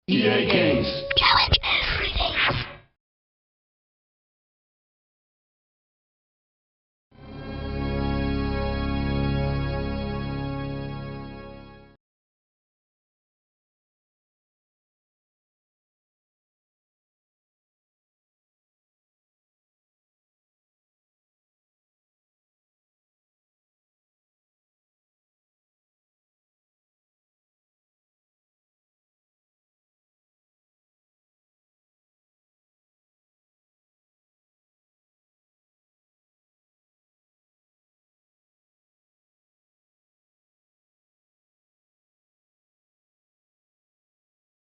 EA Games. Challenge everything.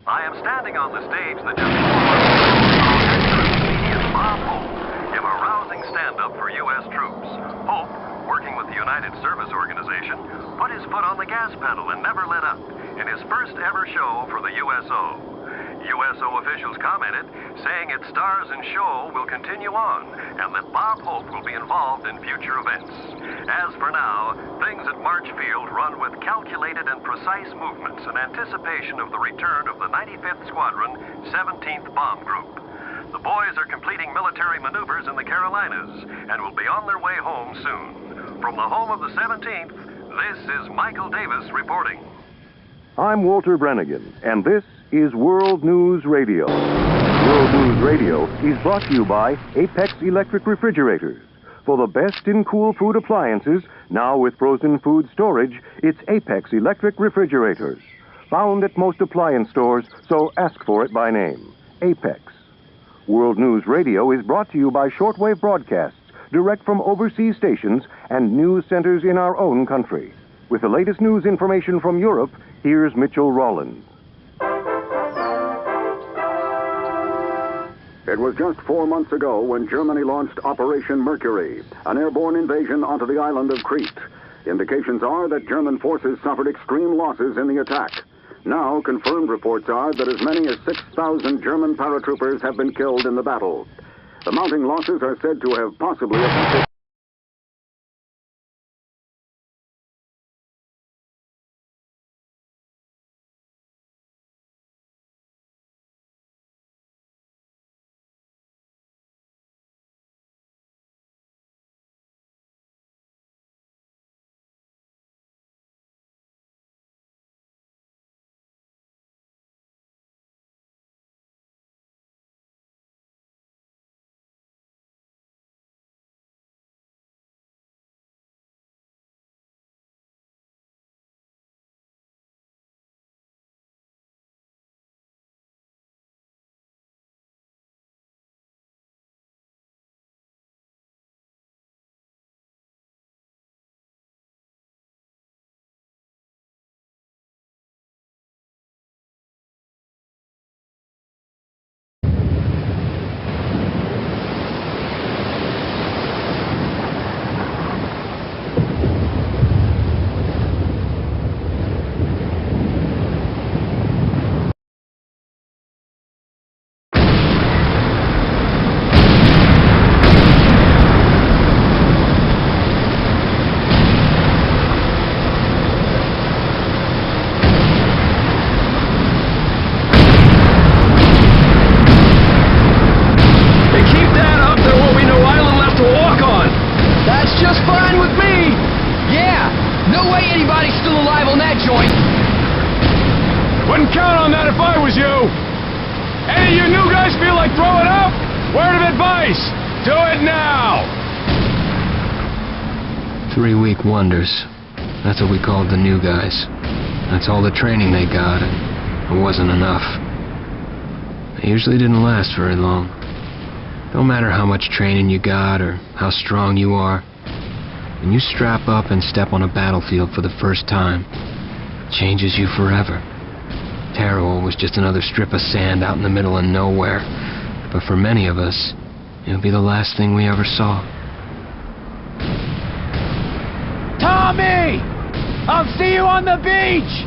I am standing on the stage that just is Bob Hope, him a rousing stand-up for U.S. troops. Hope, working with the United Service Organization, put his foot on the gas pedal and never let up in his first ever show for the USO. USO officials commented, saying its stars and show will continue on, and that Bob Hope will be involved in future events. As for now, things at March Field run with calculated and precise movements in anticipation of the return of the 95th Squadron, 17th Bomb Group. The boys are completing military maneuvers in the Carolinas and will be on their way home soon. From the home of the 17th, this is Michael Davis reporting. I'm Walter Brennigan, and this is World News Radio. World News Radio is brought to you by Apex Electric Refrigerators. For the best in cool food appliances, now with frozen food storage, it's Apex Electric Refrigerators. Found at most appliance stores, so ask for it by name. Apex. World News Radio is brought to you by shortwave broadcasts, direct from overseas stations and news centers in our own country. With the latest news information from Europe, here's Mitchell Rollins. It was just 4 months ago when Germany launched Operation Mercury, an airborne invasion onto the island of Crete. Indications are that German forces suffered extreme losses in the attack. Now, confirmed reports are that as many as 6,000 German paratroopers have been killed in the battle. The mounting losses are said to have possibly affected wonders. That's what we called the new guys. That's all the training they got, and it wasn't enough. They usually didn't last very long. Don't matter how much training you got or how strong you are. When you strap up and step on a battlefield for the first time, it changes you forever. Terror was just another strip of sand out in the middle of nowhere. But for many of us, it'll be the last thing we ever saw. Tommy! I'll see you on the beach!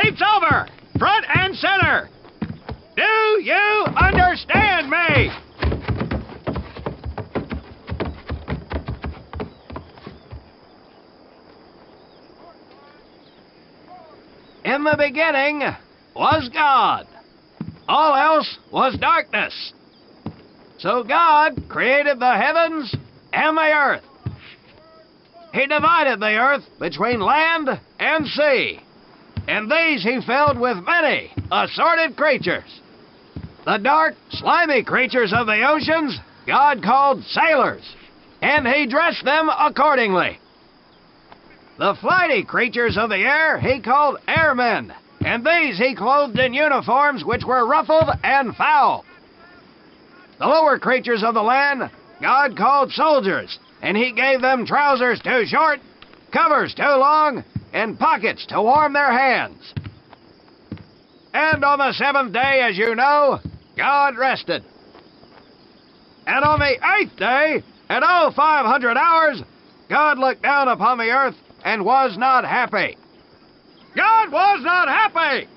leaps over, front and center. Do you understand me? In the beginning was God. All else was darkness. So God created the heavens and the earth. He divided the earth between land and sea, and these he filled with many assorted creatures. The dark, slimy creatures of the oceans God called sailors, and he dressed them accordingly. The flighty creatures of the air he called airmen, and these he clothed in uniforms which were ruffled and foul. The lower creatures of the land God called soldiers, and he gave them trousers too short, covers too long, and pockets to warm their hands. And on the seventh day, as you know, God rested. And on the eighth day, at 0500 hours, God looked down upon the earth and was not happy. God was not happy!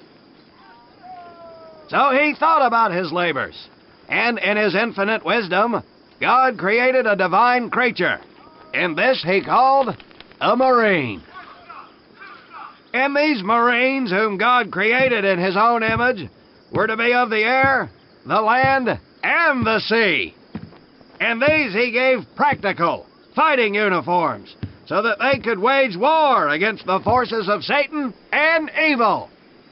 So he thought about his labors, and in his infinite wisdom, God created a divine creature, and this he called a marine. And these marines, whom God created in his own image, were to be of the air, the land, and the sea. And these he gave practical, fighting uniforms, so that they could wage war against the forces of Satan and evil.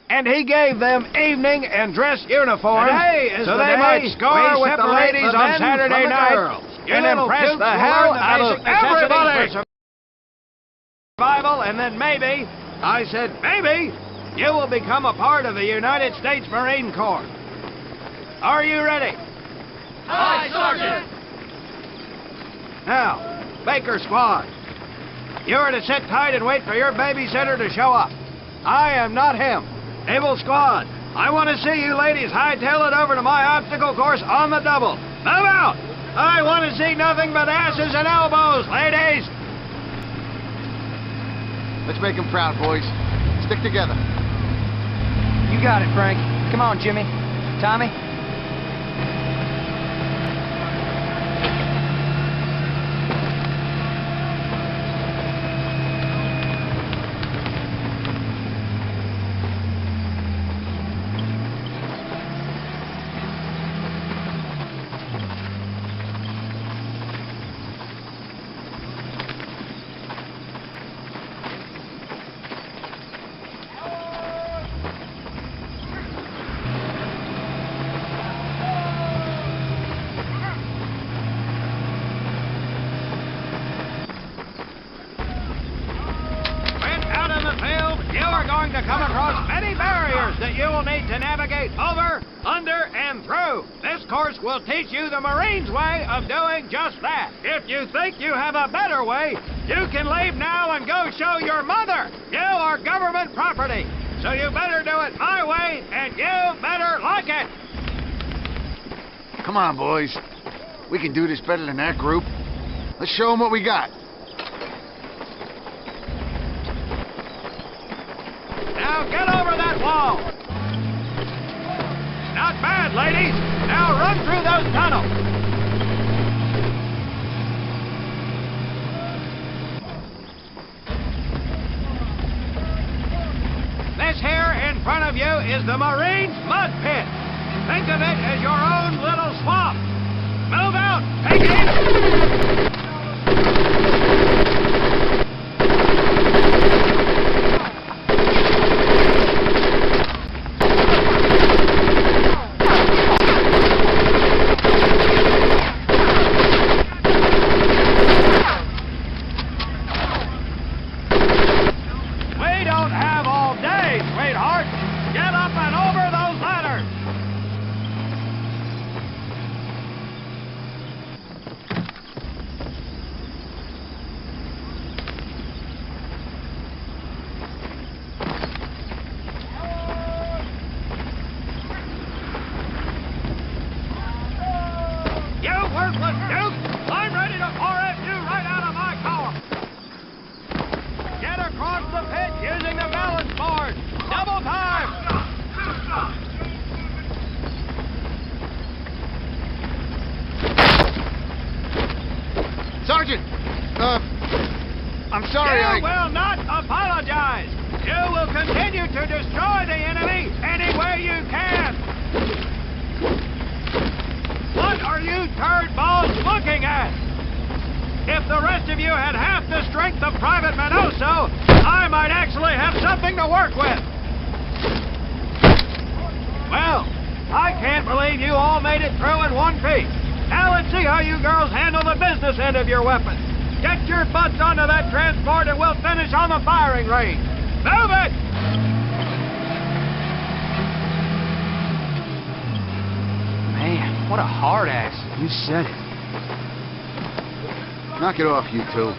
And he gave them evening and dress uniforms so they might score with the ladies on Saturday night and impress the hell out of everybody. Survival, and then maybe, I said maybe, you will become a part of the United States Marine Corps. Are you ready? Aye, Sergeant! Now, Baker Squad, you are to sit tight and wait for your babysitter to show up. I am not him. Naval Squad, I want to see you ladies hightail it over to my obstacle course on the double. Move out! I want to see nothing but asses and elbows, ladies! Let's make them proud, boys. Stick together. You got it, Frank. Come on, Jimmy. Tommy? To come across many barriers that you will need to navigate over, under, and through. This course will teach you the Marines' way of doing just that. If you think you have a better way, you can leave now and go show your mother. You are government property, so you better do it my way, and you better like it. Come on, boys. We can do this better than that group. Let's show them what we got. Now get over that wall. Not bad, ladies. Now run through those tunnels. This here in front of you is the Marines' mud pit. Think of it as your own little swamp. Move out. Take it. Using the balance board. Double time. Sergeant! I'm sorry, You will not apologize! You will continue to destroy the enemy any way you can! What are you turd balls looking at? If the rest of you had half the strength of Private Manoso, I might actually have something to work with! Well, I can't believe you all made it through in one piece. Now let's see how you girls handle the business end of your weapons. Get your butts onto that transport and we'll finish on the firing range. Move it! Man, what a hard ass. You said it. Knock it off, you two.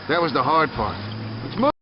That was the hard part. Let's move.